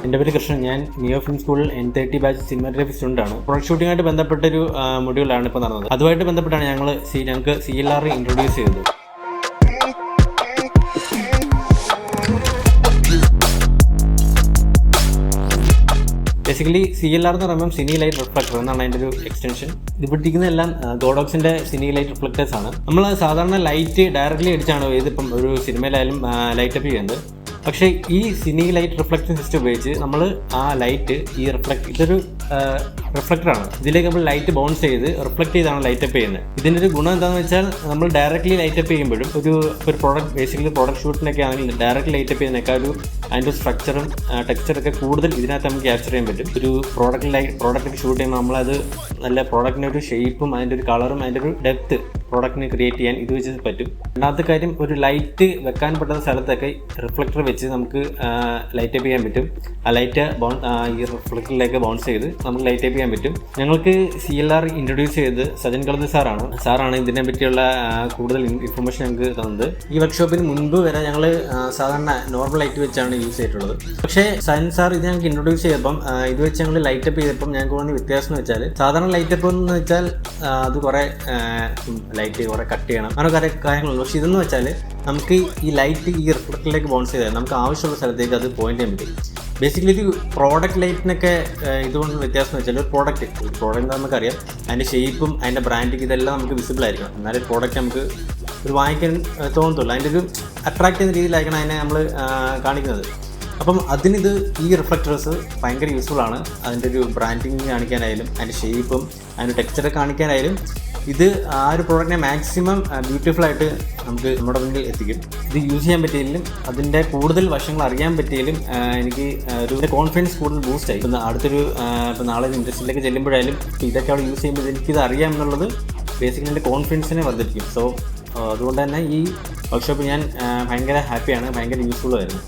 എൻ്റെ പേര് കൃഷ്ണൻ. ഞാൻ നിയോ ഫിലിം സ്കൂളിൽ N30 ബാച്ച് സിനിമാറ്റോഗ്രാഫി സ്റ്റുഡൻ്റാണ്. പ്രൊഡക്ട് ഷൂട്ടിങ്ങായിട്ട് ബന്ധപ്പെട്ടൊരു മൊഡ്യൂളാണ് ഇപ്പോൾ നടന്നത്. അതുമായിട്ട് ബന്ധപ്പെട്ടാണ് ഞങ്ങൾക്ക് CLR ഇൻട്രൊഡ്യൂസ് ചെയ്തത്. ബേസിക്കലി CLR എന്ന് പറയുമ്പോൾ സിനി ലൈറ്റ് റിഫ്ലക്ടർ എന്നാണ് അതിൻ്റെ ഒരു എക്സ്റ്റൻഷൻ. ഇത് പിടിക്കുന്നതെല്ലാം ഗോഡോക്സിൻ്റെ സിനി ലൈറ്റ് റിഫ്ലക്ടേഴ്സ് ആണ്. നമ്മൾ സാധാരണ ലൈറ്റ് ഡയറക്റ്റ്ലി അടിച്ചാണ് ഇതിപ്പം ഒരു സിനിമയിലായാലും ലൈറ്റ് അപ്പ് ചെയ്യുന്നത്. പക്ഷേ ഈ സിനി ലൈറ്റ് റിഫ്ലക്ഷൻ സിസ്റ്റം ഉപയോഗിച്ച് നമ്മൾ ആ ലൈറ്റ് ഇതൊരു റിഫ്ലക്ടറാണ്. ഇതിലേക്ക് നമ്മൾ ലൈറ്റ് ബൗൺസ് ചെയ്ത് റിഫ്ലക്ട് ചെയ്താണ് ലൈറ്റ് അപ്പ് ചെയ്യുന്നത്. ഇതിൻ്റെ ഒരു ഗുണം എന്താണെന്ന് വെച്ചാൽ നമ്മൾ ഡയറക്റ്റ്ലി ലൈറ്റ് അപ്പ് ചെയ്യുമ്പോഴും ഒരു പ്രോഡക്റ്റ് ബേസിക്കലി പ്രോഡക്റ്റ് ഷൂട്ടിനൊക്കെ ആണെങ്കിൽ ഡയറക്റ്റ് ലൈറ്റ് അപ്പ് ചെയ്യുന്നതിനേക്കാൾ അതിൻ്റെ സ്ട്രക്ചറും ടെക്സ്ചറൊക്കെ കൂടുതൽ ഇതിനകത്ത് നമുക്ക് ക്യാപ്ചർ ചെയ്യാൻ പറ്റും. ഒരു പ്രോഡക്റ്റ് ഷൂട്ട് ചെയ്യുമ്പോൾ നമ്മളത് നല്ല പ്രോഡക്റ്റിൻ്റെ ഒരു ഷേപ്പും അതിൻ്റെ ഒരു കളറും അതിൻ്റെ ഒരു ഡെപ്ത് പ്രോഡക്റ്റിനെ ക്രിയേറ്റ് ചെയ്യാൻ ഇത് വെച്ച് പറ്റും. രണ്ടാമത്തെ കാര്യം, ഒരു ലൈറ്റ് വെക്കാൻ പറ്റുന്ന സ്ഥലത്തൊക്കെ റിഫ്ലക്ടർ വെച്ച് നമുക്ക് ലൈറ്റ് അപ്പ് ചെയ്യാൻ പറ്റും. ആ ലൈറ്റ് ഈ റിഫ്ലക്ടറിലേക്ക് ബൗൺസ് ചെയ്ത് നമുക്ക് ലൈറ്റ് അപ്പ് ചെയ്യാൻ പറ്റും. ഞങ്ങൾക്ക് CLR ഇൻട്രൊഡ്യൂസ് ചെയ്തത് സജൻ കളത്ത് സാറാണ് ഇതിനെ പറ്റിയുള്ള കൂടുതൽ ഇൻഫർമേഷൻ ഞങ്ങൾക്ക് തന്നത്. ഈ വർക്ക്ഷോപ്പിന് മുൻപ് വരെ ഞങ്ങൾ സാധാരണ നോർമൽ ലൈറ്റ് വെച്ചാണ് യൂസ് ചെയ്തിട്ടുള്ളത്. പക്ഷേ സജൻ സാർ ഇത് ഞങ്ങൾക്ക് ഇൻട്രൊഡ്യൂസ് ചെയ്തപ്പം ഇത് വെച്ച് ഞങ്ങൾ ലൈറ്റ് അപ്പ് ചെയ്തപ്പം ഞങ്ങൾക്ക് തോന്നിയ വ്യത്യാസം എന്ന് വെച്ചാൽ, സാധാരണ ലൈറ്റ് അപ്പ് എന്ന് വെച്ചാൽ അത് കുറേ ലൈറ്റ് കുറേ കട്ട് ചെയ്യണം, അങ്ങനെ കുറേ കാര്യങ്ങളുള്ളൂ. പക്ഷേ ഇതെന്ന് വെച്ചാൽ നമുക്ക് ഈ ലൈറ്റ് ഈ റിഫ്ലക്ടറിലേക്ക് ബൗൺസ് ചെയ്താൽ നമുക്ക് ആവശ്യമുള്ള സ്ഥലത്തേക്ക് അത് പോയിന്റ് ചെയ്യാൻ പറ്റും. ബേസിക്കലി ഇത് പ്രോഡക്റ്റ് ലൈറ്റിനൊക്കെ ഇതുകൊണ്ട് വ്യത്യാസം എന്ന് വെച്ചാൽ, ഒരു പ്രോഡക്റ്റ് നമുക്കറിയാം അതിൻ്റെ ഷേപ്പും അതിൻ്റെ ബ്രാൻഡിങ് ഇതെല്ലാം നമുക്ക് വിസിബിൾ ആയിരിക്കണം. എന്നാലും പ്രോഡക്റ്റ് നമുക്ക് ഒരു വാങ്ങിക്കാൻ തോന്നത്തുള്ളൂ. അതിൻ്റെ ഒരു അട്രാക്റ്റ് ചെയ്യുന്ന രീതിയിലായിരിക്കണം അതിനെ നമ്മൾ കാണിക്കുന്നത്. അപ്പം അതിനിത് ഈ റിഫ്ലക്ടേഴ്സ് ഭയങ്കര യൂസ്ഫുൾ ആണ്. അതിൻ്റെ ഒരു ബ്രാൻഡിങ് കാണിക്കാനായാലും അതിൻ്റെ ഷേപ്പും അതിൻ്റെ ടെക്സ്ചർ കാണിക്കാനായാലും ഇത് ആ ഒരു പ്രോഡക്റ്റിനെ മാക്സിമം ബ്യൂട്ടിഫുള്ളായിട്ട് നമുക്ക് നമ്മുടെ മുന്നിൽ എത്തിക്കും. ഇത് യൂസ് ചെയ്യാൻ പറ്റിയാലും അതിൻ്റെ കൂടുതൽ വശങ്ങൾ അറിയാൻ പറ്റിയാലും എനിക്ക് ഒരു കോൺഫിഡൻസ് കൂടുതൽ ബൂസ്റ്റ് ആയി. ഇപ്പം അടുത്തൊരു നാളെ ഇൻഡസ്ട്രിയിലേക്ക് ചെല്ലുമ്പോഴായാലും ഇതൊക്കെ അവിടെ യൂസ് ചെയ്യുമ്പോൾ എനിക്കിത് അറിയാം എന്നുള്ളത് ബേസിക്കലി എൻ്റെ കോൺഫിഡൻസിനെ വർദ്ധിപ്പിക്കും. സോ അതുകൊണ്ട് തന്നെ ഈ വർക്ക്ഷോപ്പ് ഞാൻ ഭയങ്കര ഹാപ്പിയാണ്, ഭയങ്കര യൂസ്ഫുൾ ആയിരുന്നു.